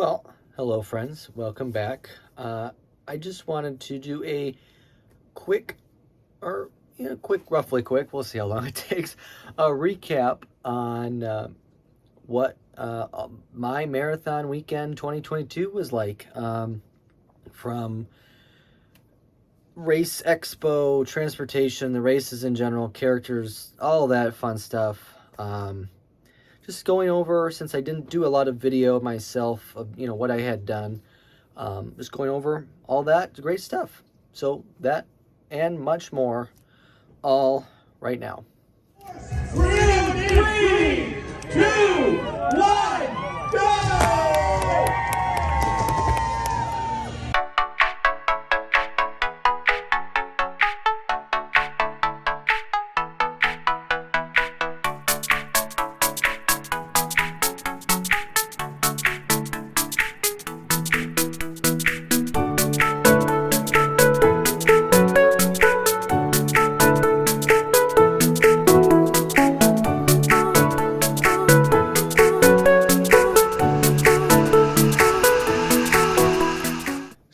Well, hello friends, welcome back. I just wanted to do a quick, roughly quick, we'll see how long it takes, a recap on what my marathon weekend 2022 was like. From race expo, transportation, the races in general, characters, all that fun stuff. Just going over, since I didn't do a lot of video myself of what I had done, just going over all that great stuff. So that and much more, all right now. 3, 2, 1, go!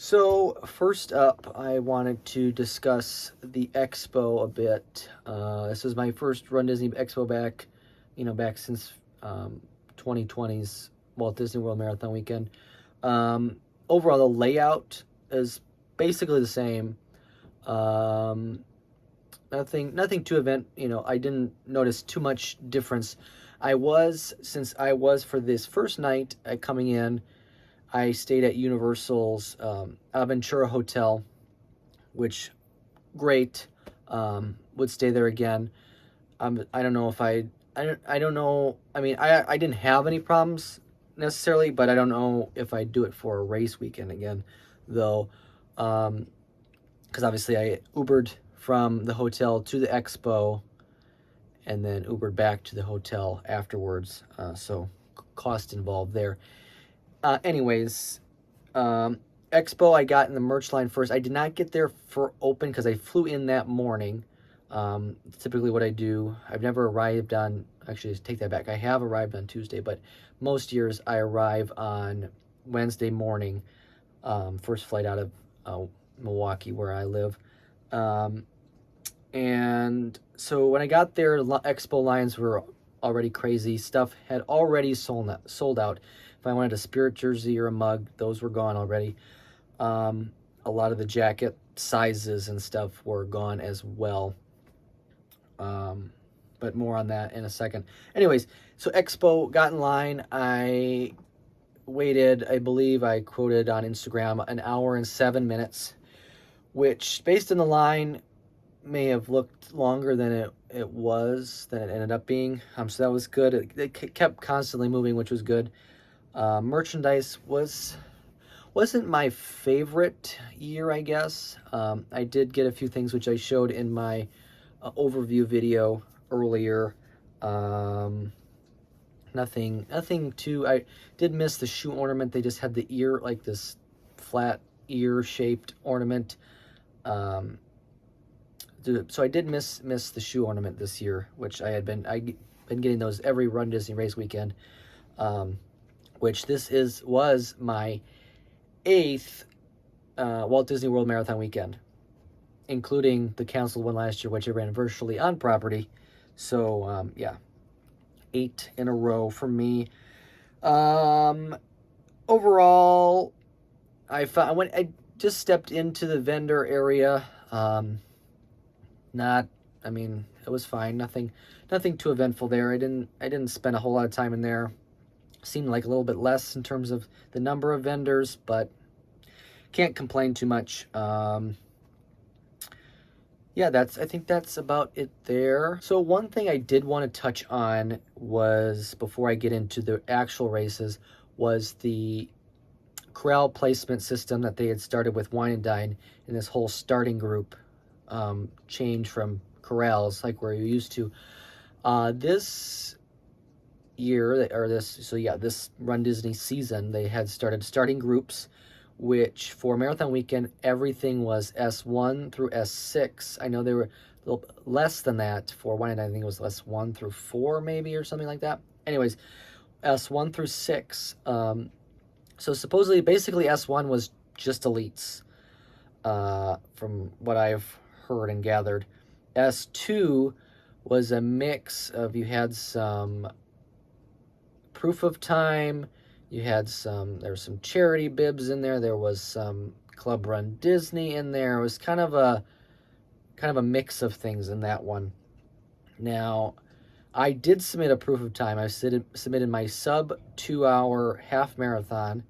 So first up, I wanted to discuss the expo a bit. This is my first Run Disney Expo back since 2020's Walt Disney World Marathon weekend. Overall, the layout is basically the same. Nothing too event. I didn't notice too much difference. Since I was for this first night coming in, I stayed at Universal's Aventura Hotel, which great. Would stay there again. I don't know if I don't know. I mean, I didn't have any problems necessarily, but I don't know if I'd do it for a race weekend again, though. Because obviously I Ubered from the hotel to the expo, and then Ubered back to the hotel afterwards. So cost involved there. Anyways, Expo, I got in the merch line first. I did not get there for open because I flew in that morning. Typically what I do, I've never arrived on, actually take that back. I have arrived on Tuesday, but most years I arrive on Wednesday morning, first flight out of Milwaukee where I live. And so when I got there, Expo lines were already crazy. Stuff had already sold out. If I wanted a Spirit jersey or a mug, those were gone already. A lot of the jacket sizes and stuff were gone as well. But more on that in a second. Anyways, so Expo, got in line. I waited, I believe I quoted on Instagram, 1 hour and 7 minutes, which based on the line may have looked longer than it ended up being. So that was good. It kept constantly moving, which was good. Merchandise wasn't my favorite year, I guess. I did get a few things which I showed in my overview video earlier. Nothing too. I did miss the shoe ornament. They just had the ear, like this flat ear shaped ornament. So I did miss the shoe ornament this year, which I've been getting those every Run Disney race weekend. Which was my 8th Walt Disney World Marathon weekend, including the canceled one last year, which I ran virtually on property. So, 8 in a row for me. Overall, I just stepped into the vendor area. It was fine. Nothing too eventful there. I didn't spend a whole lot of time in there. Seemed like a little bit less in terms of the number of vendors, but can't complain too much. I think that's about it there. So one thing I did want to touch on was, before I get into the actual races, was the corral placement system that they had started with Wine and Dine, and this whole starting group change from corrals like we're used to. This Run Disney season, they had started starting groups, which for marathon weekend, everything was S1 through S6. I know they were a little less than that for one, and I think it was S1 through 4 maybe, or something like that. Anyways, S1 through 6. So supposedly, basically, S1 was just elites, from what I've heard and gathered. S2 was a mix of, you had some proof of time, there was some charity bibs in there was some Club Run Disney in there. It was kind of a mix of things in that one. Now, I did submit a proof of time. I submitted my sub 2-hour half marathon,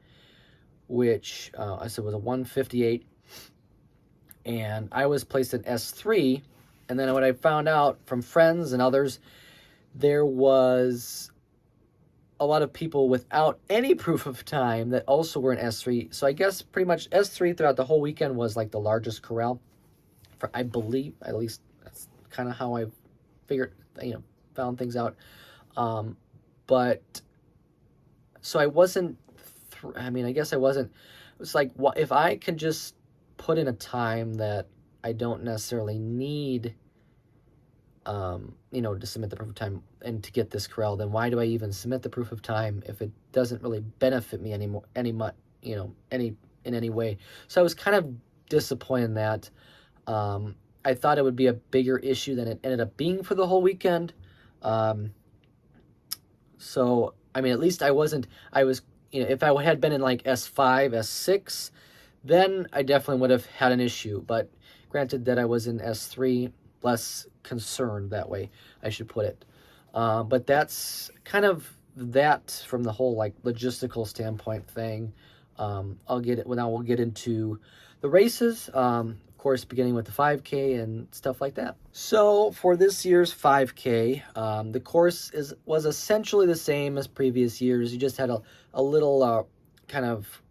which I said was a 1:58, and I was placed in S3. And then what I found out from friends and others, there was a lot of people without any proof of time that also were in S3. So I guess pretty much S3 throughout the whole weekend was like the largest corral, for, I believe, at least that's kind of how I figured, found things out. But so I wasn't, I guess I wasn't, it's like, if I can just put in a time that I don't necessarily need, to submit the proof of time and to get this corral, then why do I even submit the proof of time if it doesn't really benefit me in any way? So I was kind of disappointed in that. I thought it would be a bigger issue than it ended up being for the whole weekend. So, at least I was, if I had been in like S5, S6, then I definitely would have had an issue. But granted that I was in S3, less concerned that way, I should put it. But that's kind of that from the whole like logistical standpoint thing. We'll get into the races, of course, beginning with the 5K and stuff like that. So for this year's 5K, the course was essentially the same as previous years. You just had a little kind of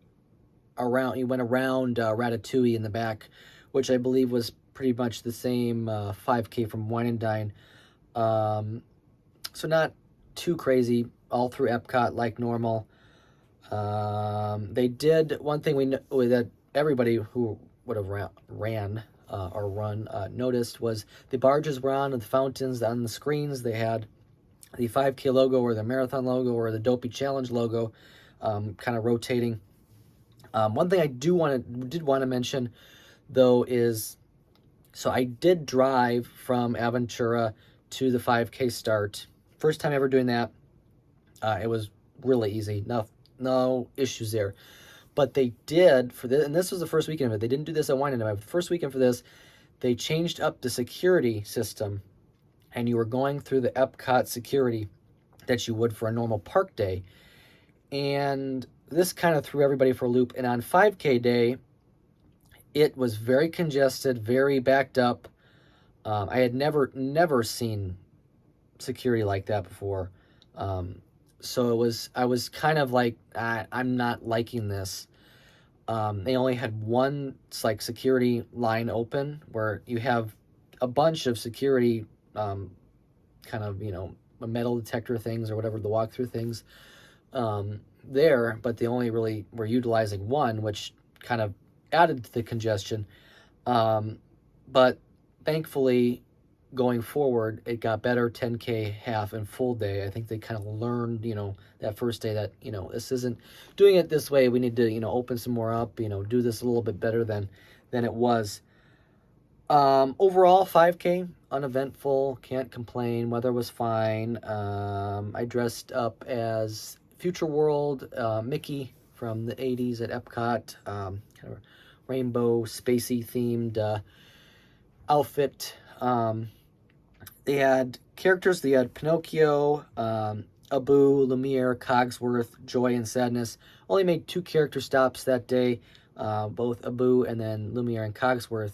around, you went around Ratatouille in the back, which I believe was pretty much the same 5K from Wine and Dine. So not too crazy, all through Epcot like normal. They did one thing that everybody who would have ran noticed was the barges were on, and the fountains on the screens. They had the 5K logo or the marathon logo or the Dopey Challenge logo, kind of rotating. One thing I did want to mention though is, so I did drive from Aventura to the 5K start. First time ever doing that. It was really easy. No issues there. But they did, for this, and this was the first weekend of it. They didn't do this at Wine and Dine. The first weekend for this, they changed up the security system, and you were going through the Epcot security that you would for a normal park day. And this kind of threw everybody for a loop. And on 5K day, it was very congested, very backed up. I had never seen security like that before. So I was kind of like, I'm not liking this. They only had one security line open where you have a bunch of security, kind of, metal detector things or whatever, the walkthrough things, there, but they only really were utilizing one, which kind of added to the congestion. But thankfully, going forward, it got better 10K, half, and full day. I think they kind of learned, that first day that, this isn't doing it this way. We need to, open some more up, do this a little bit better than it was. Overall, 5K, uneventful, can't complain. Weather was fine. I dressed up as Future World Mickey from the 80s at Epcot, kind of a rainbow, spacey themed outfit. They had characters. They had Pinocchio, Abu, Lumiere, Cogsworth, Joy, and Sadness. Only made 2 character stops that day, both Abu and then Lumiere and Cogsworth,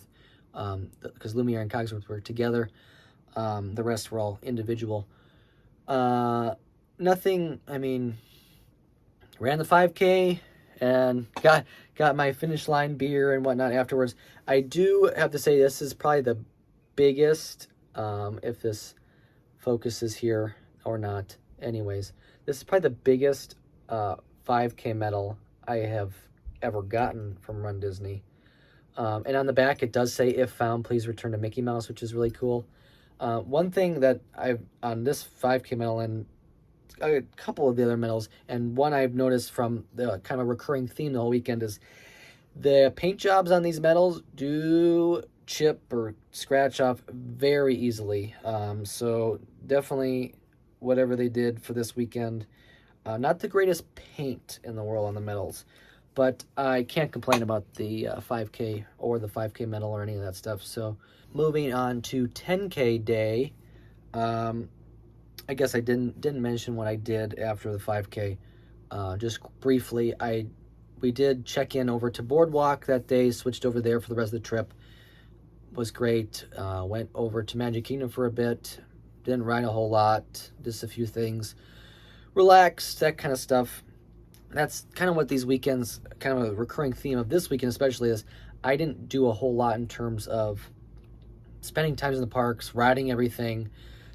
because Lumiere and Cogsworth were together. The rest were all individual. Nothing, ran the 5K and got my finish line beer and whatnot afterwards. I do have to say this is probably the biggest, if this focuses here or not. Anyways, this is probably the biggest 5K medal I have ever gotten from Run Disney. And on the back, it does say, "If found, please return to Mickey Mouse," which is really cool. One thing that on this 5K medal, and a couple of the other medals, and one I've noticed from the kind of recurring theme the whole weekend is the paint jobs on these medals do chip or scratch off very easily. So definitely whatever they did for this weekend, not the greatest paint in the world on the medals, but I can't complain about the 5K or the 5K medal or any of that stuff. So moving on to 10K day, I guess I didn't mention what I did after the 5K. Just briefly, we did check in over to Boardwalk that day, switched over there for the rest of the trip. Was great. Went over to Magic Kingdom for a bit. Didn't ride a whole lot, just a few things. Relaxed, that kind of stuff. That's kind of what these weekends, kind of a recurring theme of this weekend especially, is I didn't do a whole lot in terms of spending time in the parks, riding everything.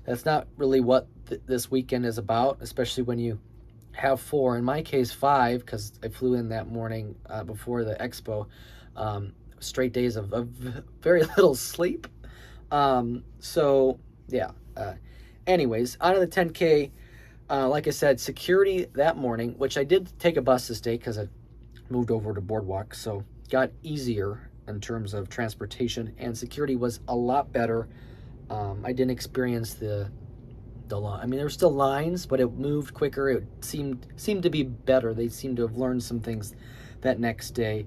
That's not really what this weekend is about, especially when you have 4, in my case 5, because I flew in that morning before the expo. Straight days of very little sleep. So yeah. Anyways, on to the 10K. Like I said, security that morning, which I did take a bus this day because I moved over to Boardwalk, so got easier in terms of transportation, and security was a lot better. I didn't experience the line. I mean, there were still lines, but it moved quicker. It seemed to be better. They seemed to have learned some things that next day.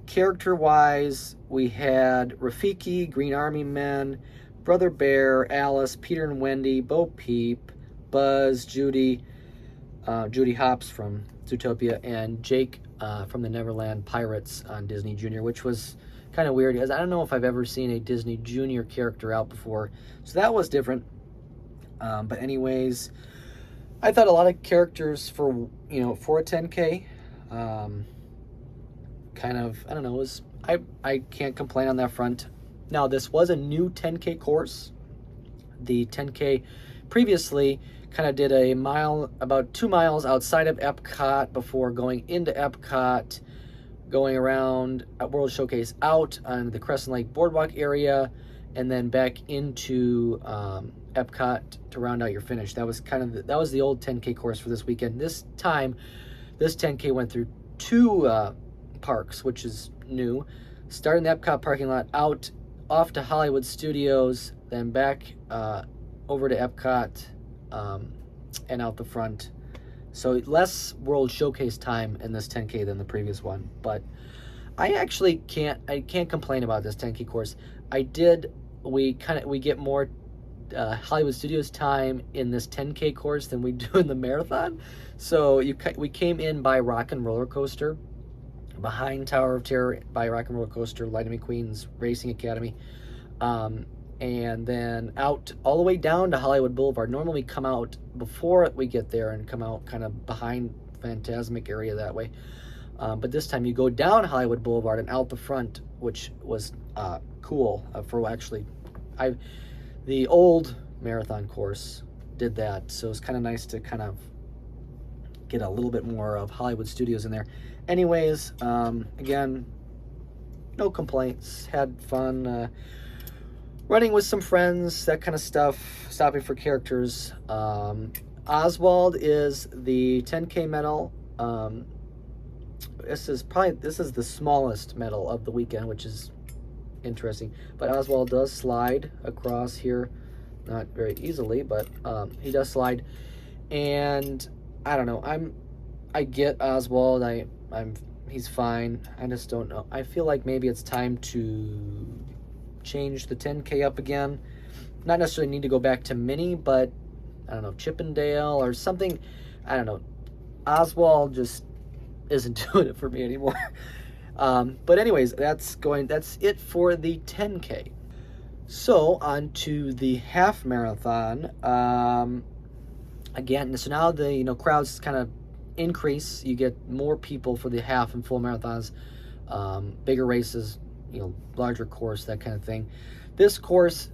Character-wise, we had Rafiki, Green Army Men, Brother Bear, Alice, Peter and Wendy, Bo Peep, Buzz, Judy Hopps from Zootopia, and Jake from the Neverland Pirates on Disney Junior, which was kind of weird because I don't know if I've ever seen a Disney Junior character out before, so that was different. But anyways, I thought a lot of characters for a 10K. Kind of, I don't know, I can't complain on that front. Now, this was a new 10K course. The 10K previously kind of did about 2 miles outside of Epcot before going into Epcot, going around at World Showcase out on the Crescent Lake Boardwalk area, and then back into Epcot to round out your finish. That was the old 10K course for this weekend. This time, this 10K went through 2 parks, which is new. Starting the Epcot parking lot, out off to Hollywood Studios, then back over to Epcot, and out the front. So less World Showcase time in this 10K than the previous one, but I actually can't complain about this 10K course. We get more Hollywood Studios time in this 10K course than we do in the marathon. So we came in by Rock and Roller Coaster, behind Tower of Terror by Rock and Roller Coaster, Lightning McQueen's Racing Academy, and then out all the way down to Hollywood Boulevard. Normally we come out before we get there and come out kind of behind Fantasmic area that way. But this time you go down Hollywood Boulevard and out the front, which was cool. The old marathon course did that, so it's kind of nice to kind of get a little bit more of Hollywood Studios in there. Anyways, again, no complaints. Had fun running with some friends, that kind of stuff, stopping for characters. Oswald is the 10K medal. This is the smallest medal of the weekend, which is interesting. But Oswald does slide across here, not very easily, but he does slide. And I don't know. I get Oswald. He's fine. I just don't know. I feel like maybe it's time to change the 10K up again. Not necessarily need to go back to mini, but I don't know, Chippendale or something. I don't know. Oswald just isn't doing it for me anymore. But anyways, that's it for the 10K. So on to the half marathon. Again, so now the crowds kind of increase. You get more people for the half and full marathons, bigger races, larger course, that kind of thing. This course,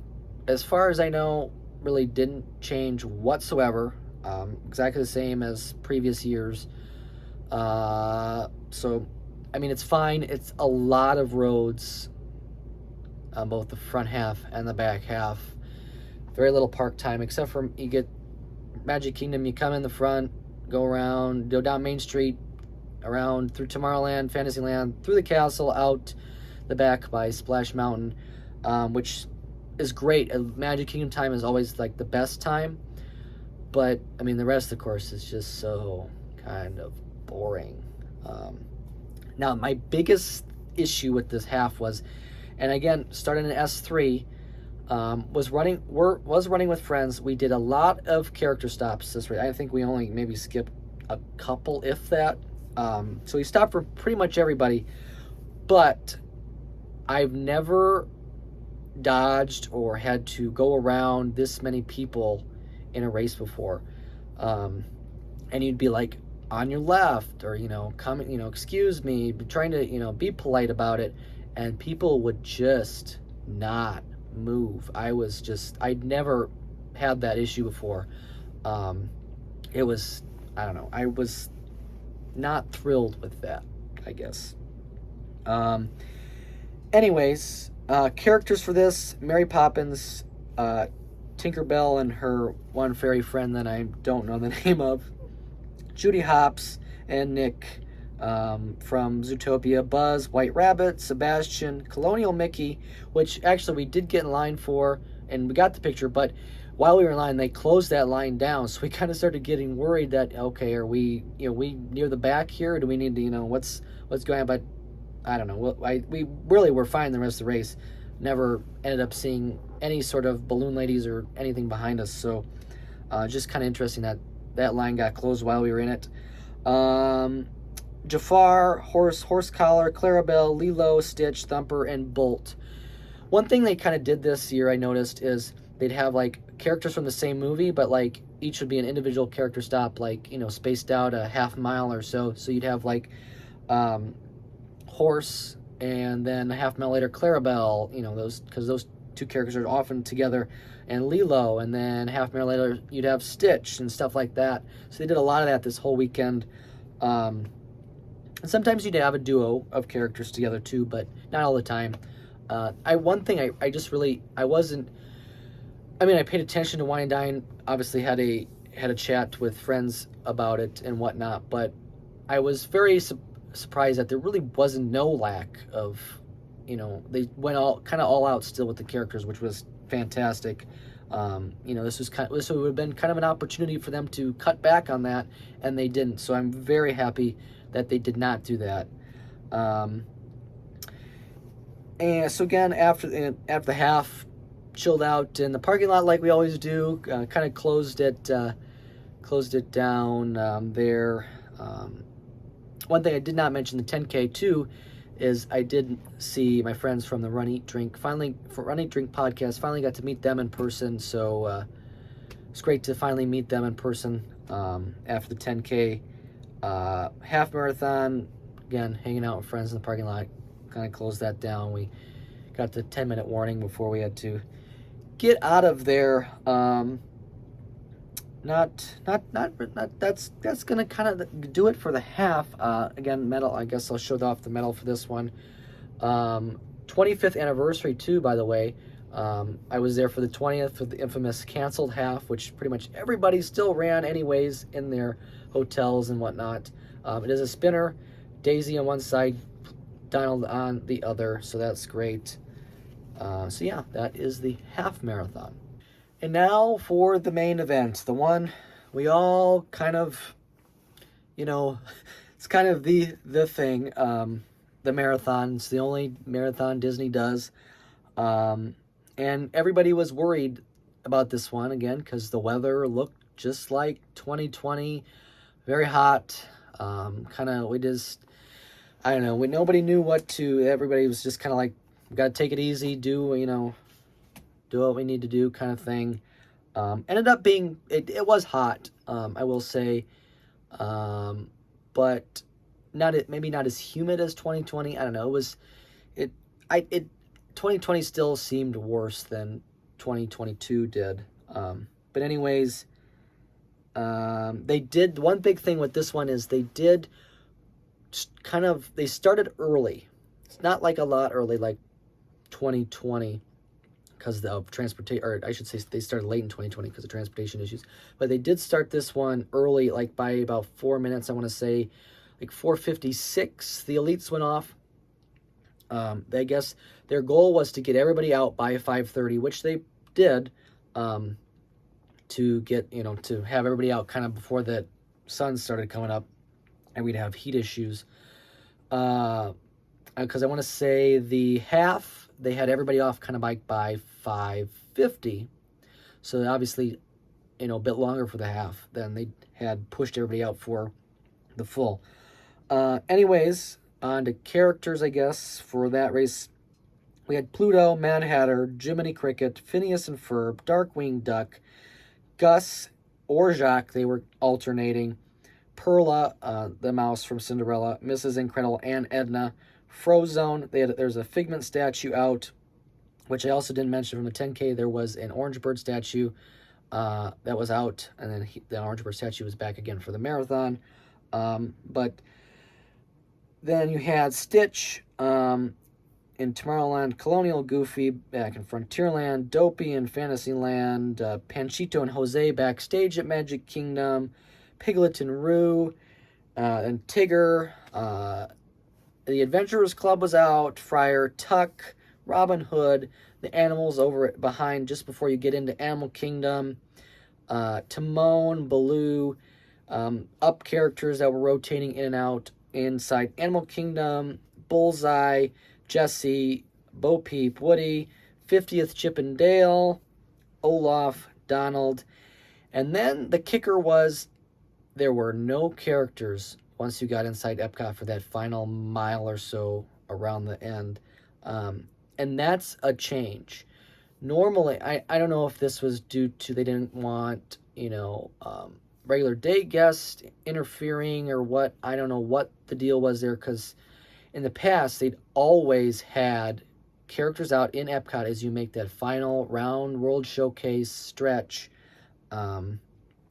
as far as I know, really didn't change whatsoever. Exactly the same as previous years. So, I mean, it's fine. It's a lot of roads on both the front half and the back half. Very little park time, except for you get Magic Kingdom, you come in the front, go around, go down Main Street, around through Tomorrowland, Fantasyland, through the castle, out the back by Splash Mountain, which is great. Magic Kingdom time is always like the best time, but I mean the rest of the course is just so kind of boring. Now my biggest issue with this half was, and again starting in S3, was running with friends. We did a lot of character stops this way. I think we only maybe skipped a couple, if that. So we stopped for pretty much everybody, but I've never dodged or had to go around this many people in a race before. And you'd be like on your left, or coming, excuse me, trying to be polite about it, and people would just not move. I'd never had that issue before. It was, I don't know, I was not thrilled with that, I guess. Anyways, characters for this: Mary Poppins, Tinkerbell and her one fairy friend that I don't know the name of, Judy Hopps and Nick from Zootopia, Buzz, White Rabbit, Sebastian, Colonial Mickey, which actually we did get in line for, and we got the picture, but while we were in line, they closed that line down, so we kind of started getting worried that, okay, are we near the back here, or do we need to, what's going on? But I don't know. We really were fine the rest of the race. Never ended up seeing any sort of balloon ladies or anything behind us, so just kind of interesting that line got closed while we were in it. Jafar, Horse Collar, Clarabelle, Lilo, Stitch, Thumper, and Bolt. One thing they kind of did this year, I noticed, is they'd have like characters from the same movie, but like each would be an individual character stop, like spaced out a half mile or so. So you'd have like Horse, and then a half mile later Clarabelle, because those two characters are often together, and Lilo, and then half mile later you'd have Stitch and stuff like that. So they did a lot of that this whole weekend. And sometimes you'd have a duo of characters together too, but not all the time. I paid attention to Wine and Dine. Obviously had a chat with friends about it and whatnot, but I was very surprised that there really wasn't no lack of, they went all out still with the characters, which was fantastic. This would have been kind of an opportunity for them to cut back on that, and they didn't. So I'm very happy that they did not do that. And so again, after the half, chilled out in the parking lot like we always do. Kind of closed it down there. One thing I did not mention, the 10K too, is I did see my friends from the Run Eat Drink podcast. Finally got to meet them in person, so it's great to finally meet them in person after the 10K half marathon. Again, hanging out with friends in the parking lot. Kind of closed that down. We got the 10-minute warning before we had to get out of there. That's gonna kind of do it for the half. Again, medal, I guess I'll show off the medal for this one. 25th anniversary too, by the way. I was there for the 20th for the infamous canceled half, which pretty much everybody still ran anyways in their hotels and whatnot. It is a spinner, Daisy on one side, Donald on the other, so that's great. So yeah, that is the half marathon. And now for the main event, the one we all kind of, it's kind of the thing, the marathon. It's the only marathon Disney does. And everybody was worried about this one, again, because the weather looked just like 2020, very hot. Nobody knew what to, everybody was just kind of like, we got to take it easy, do what we need to do kind of thing. Ended up being, it was hot, I will say, but maybe not as humid as 2020. I don't know. 2020 still seemed worse than 2022 did. But anyways, they did, one big thing with this one is they started early. It's not like a lot early, like 2020, because of transportation, or I should say they started late in 2020 because of transportation issues. But they did start this one early, like by about 4 minutes, I want to say, like 4:56, the elites went off. I guess their goal was to get everybody out by 5:30, which they did, to get, to have everybody out kind of before the sun started coming up and we'd have heat issues. Because I want to say the half, they had everybody off kind of by 5:50. So obviously, a bit longer for the half than they had pushed everybody out for the full. Anyways, on to characters, I guess, for that race. We had Pluto, Mad Hatter, Jiminy Cricket, Phineas and Ferb, Darkwing Duck, Gus or Jacques, they were alternating, Perla, the mouse from Cinderella, Mrs. Incredible, and Edna. Frozone, there's a Figment statue out, which I also didn't mention from the 10K. There was an Orange Bird statue that was out, and then the Orange Bird statue was back again for the marathon. But then you had Stitch in Tomorrowland, Colonial Goofy back in Frontierland, Dopey in Fantasyland, Panchito and Jose backstage at Magic Kingdom, Piglet and Roo, and Tigger. The Adventurers Club was out, Friar Tuck, Robin Hood, the animals over behind just before you get into Animal Kingdom, Timon, Baloo, up characters that were rotating in and out inside Animal Kingdom, Bullseye, Jesse, Bo Peep, Woody, 50th Chip and Dale, Olaf, Donald. And then the kicker was there were no characters once you got inside Epcot for that final mile or so around the end. And that's a change. Normally, I don't know if this was due to they didn't want, regular day guests interfering or what. I don't know what the deal was there, because in the past, they'd always had characters out in Epcot as you make that final round World Showcase stretch.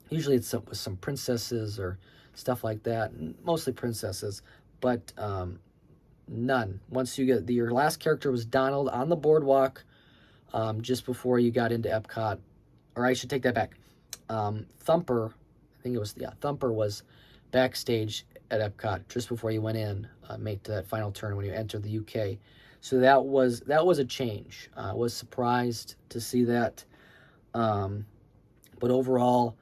Usually it's with some princesses or stuff like that, mostly princesses, but none. Once you get your last character was Donald on the boardwalk just before you got into Epcot, or I should take that back. Thumper, Thumper was backstage at Epcot just before you went in, made that final turn when you entered the UK. So that was a change. I was surprised to see that, but overall,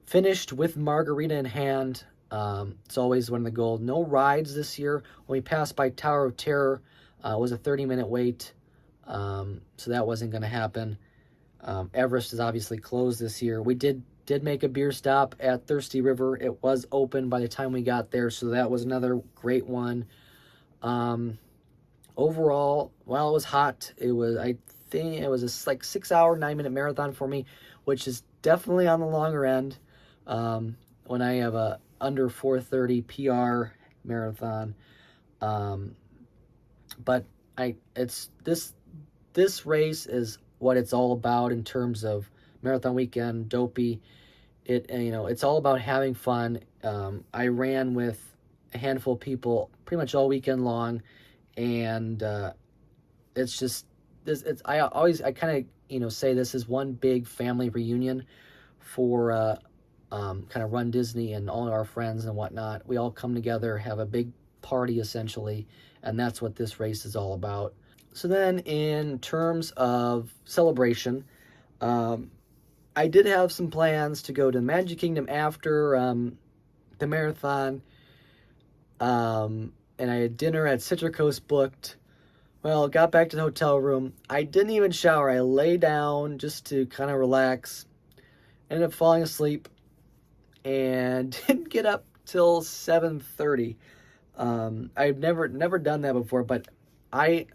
finished with margarita in hand. It's always one of the goals. No rides this year. When we passed by Tower of Terror, it was a 30-minute wait, so that wasn't going to happen. Everest is obviously closed this year. We did make a beer stop at Thirsty River. It was open by the time we got there, so that was another great one. Overall, while it was hot, I think it was a 6-hour, 9-minute marathon for me, which is definitely on the longer end. When I have a under 4:30 PR marathon, but this race is what it's all about in terms of marathon weekend. Dopey, it's all about having fun. I ran with a handful of people pretty much all weekend long, and it's just this. I kind of say this is one big family reunion for kind of Run Disney and all our friends and whatnot. We all come together, have a big party essentially, and that's what this race is all about. So then in terms of celebration, I did have some plans to go to Magic Kingdom after the marathon, and I had dinner at Citricos booked. Well, got back to the hotel room. I didn't even shower. I lay down just to kind of relax. Ended up falling asleep and didn't get up till 7:30. I've never done that before, but I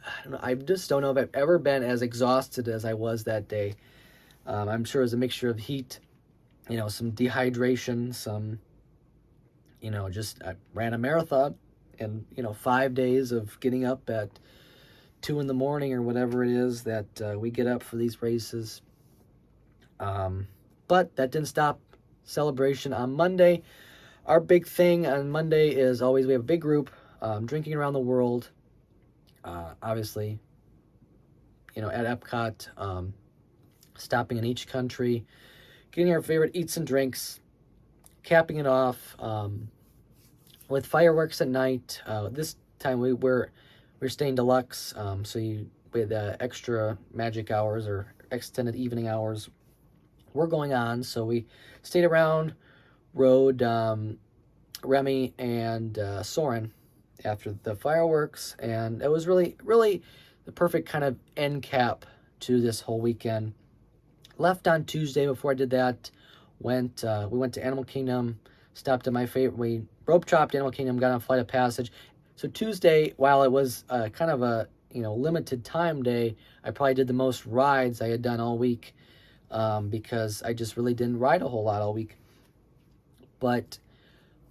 just don't know if I've ever been as exhausted as I was that day. I'm sure it was a mixture of heat, some dehydration, some, just I ran a marathon and, 5 days of getting up at 2 a.m. or whatever it is that we get up for these races. But that didn't stop celebration on Monday. Our big thing on Monday is always we have a big group drinking around the world. Obviously, at Epcot, stopping in each country, getting our favorite eats and drinks, capping it off with fireworks at night. This time we're staying deluxe, so we had extra magic hours or extended evening hours were going on. So we stayed around, rode Remy and Soren after the fireworks, and it was really, really the perfect kind of end cap to this whole weekend. Left on Tuesday. Before I did that, we went to Animal Kingdom, stopped at my favorite. We rope chopped Animal Kingdom, got on Flight of Passage. So Tuesday, while it was kind of a limited time day, I probably did the most rides I had done all week, because I just really didn't ride a whole lot all week. But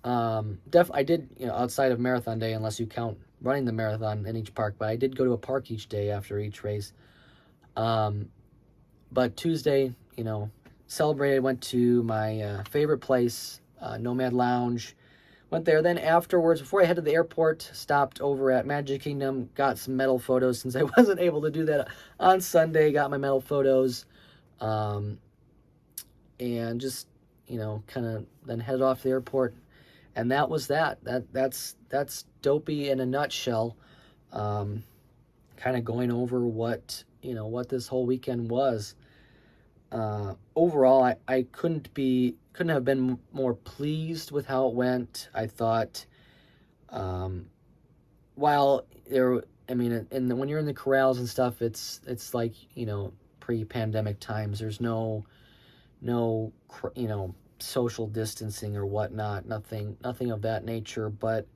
I did, outside of marathon day, unless you count running the marathon in each park, but I did go to a park each day after each race. But Tuesday, celebrated, went to my favorite place, Nomad Lounge. Went there. Then afterwards, before I headed to the airport, stopped over at Magic Kingdom, got some medal photos since I wasn't able to do that on Sunday. Got my medal photos, and just, kind of then headed off to the airport. And that was that. That's Dopey in a nutshell. Kind of going over what this whole weekend was. Overall, I couldn't have been more pleased with how it went. I thought, while when you're in the corrals and stuff, it's like, pre-pandemic times. There's no social distancing or whatnot, nothing of that nature. But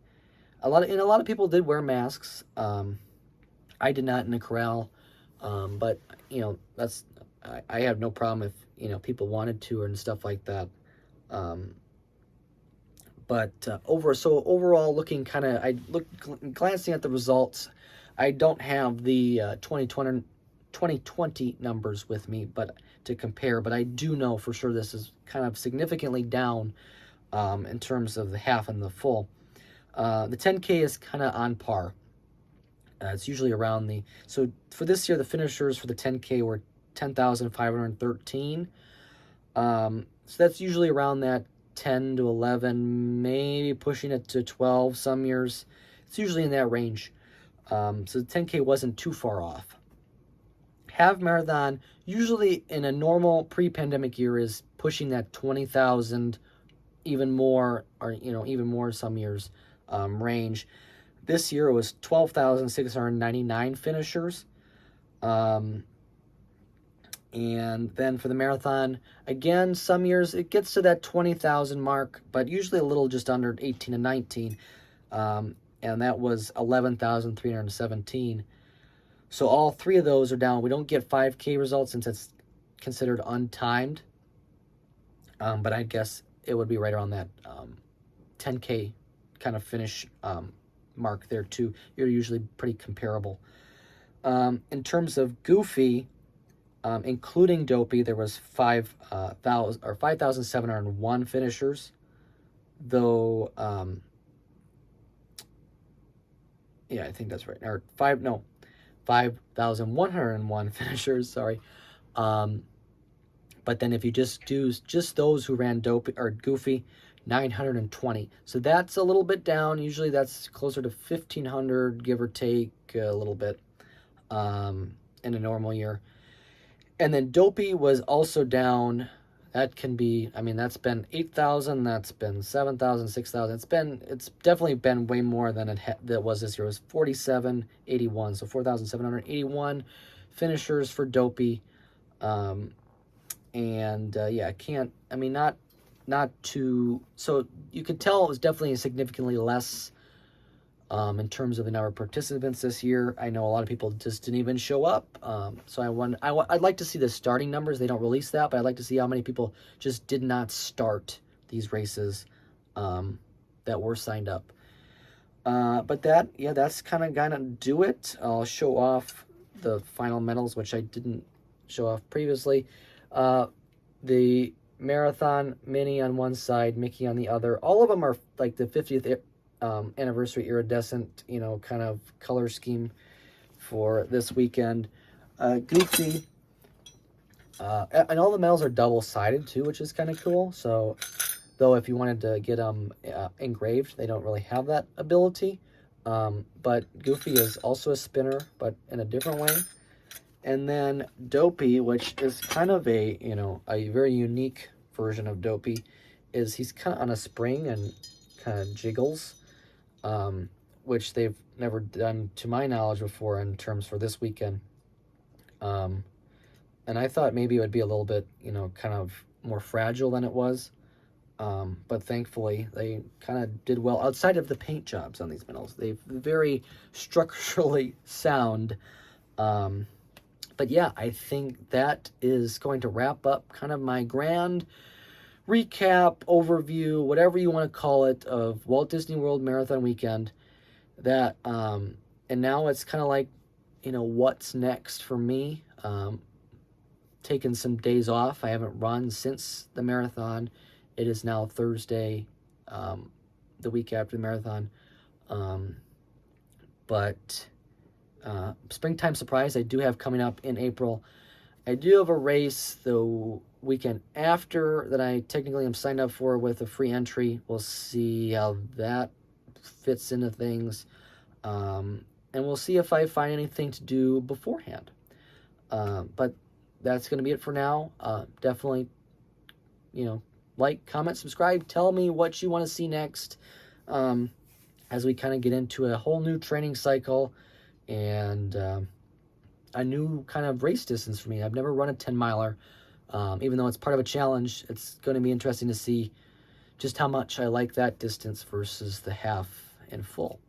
a lot of people did wear masks. I did not in the corral, but I have no problem if people wanted to and stuff like that. But overall, looking kind of, glancing at the results, I don't have the 2020 numbers with me, but to compare. But I do know for sure this is kind of significantly down in terms of the half and the full. The 10K is kind of on par. It's usually around so for this year, the finishers for the 10K were 10,513. So that's usually around that 10 to 11, maybe pushing it to 12 some years. It's usually in that range. So the 10K wasn't too far off. Half marathon, usually in a normal pre-pandemic year, is pushing that 20,000, even more, or even more some years, range. This year it was 12,699 finishers. And then for the marathon, again, some years it gets to that 20,000 mark, but usually a little just under 18 and 19. And that was 11,317. So all three of those are down. We don't get 5K results since it's considered untimed. But I guess it would be right around that 10K kind of finish mark there too. You're usually pretty comparable. In terms of Goofy, including Dopey, there was 5,701 finishers, though. I think that's right. Or 5,101 finishers. Sorry. But then if you just do those who ran Dopey or Goofy, 920. So that's a little bit down. Usually that's closer to 1,500, give or take a little bit, in a normal year. And then Dopey was also down. That can be, that's been 8,000, that's been 7,000, 6,000. It's definitely been way more than that was this year. It was 4,781, so 4,781 finishers for Dopey. Not too, so you could tell it was definitely significantly less in terms of the number of participants this year. I know a lot of people just didn't even show up. So I'd like to see the starting numbers. They don't release that, but I'd like to see how many people just did not start these races that were signed up. But that's kind of gonna do it. I'll show off the final medals, which I didn't show off previously. The marathon Minnie on one side, Mickey on the other. All of them are like the 50th anniversary iridescent, kind of color scheme for this weekend. Goofy. And all the medals are double-sided too, which is kind of cool. So, though if you wanted to get them engraved, they don't really have that ability. But Goofy is also a spinner, but in a different way. And then Dopey, which is kind of a, a very unique version of Dopey, is he's kind of on a spring and kind of jiggles, which they've never done, to my knowledge, before in terms for this weekend. And I thought maybe it would be a little bit, kind of more fragile than it was. But thankfully, they kind of did well outside of the paint jobs on these medals. They're very structurally sound. But yeah, I think that is going to wrap up kind of my grand recap, overview, whatever you want to call it, of Walt Disney World Marathon Weekend. That, and now it's kind of like, what's next for me? Taken some days off. I haven't run since the marathon. It is now Thursday, the week after the marathon. But springtime surprise I do have coming up in April. I do have a race the weekend after that I technically am signed up for with a free entry. We'll see how that fits into things. And we'll see if I find anything to do beforehand. But that's going to be it for now. Definitely, like, comment, subscribe. Tell me what you want to see next as we kind of get into a whole new training cycle and a new kind of race distance for me. I've never run a 10-miler. Even though it's part of a challenge, it's going to be interesting to see just how much I like that distance versus the half and full.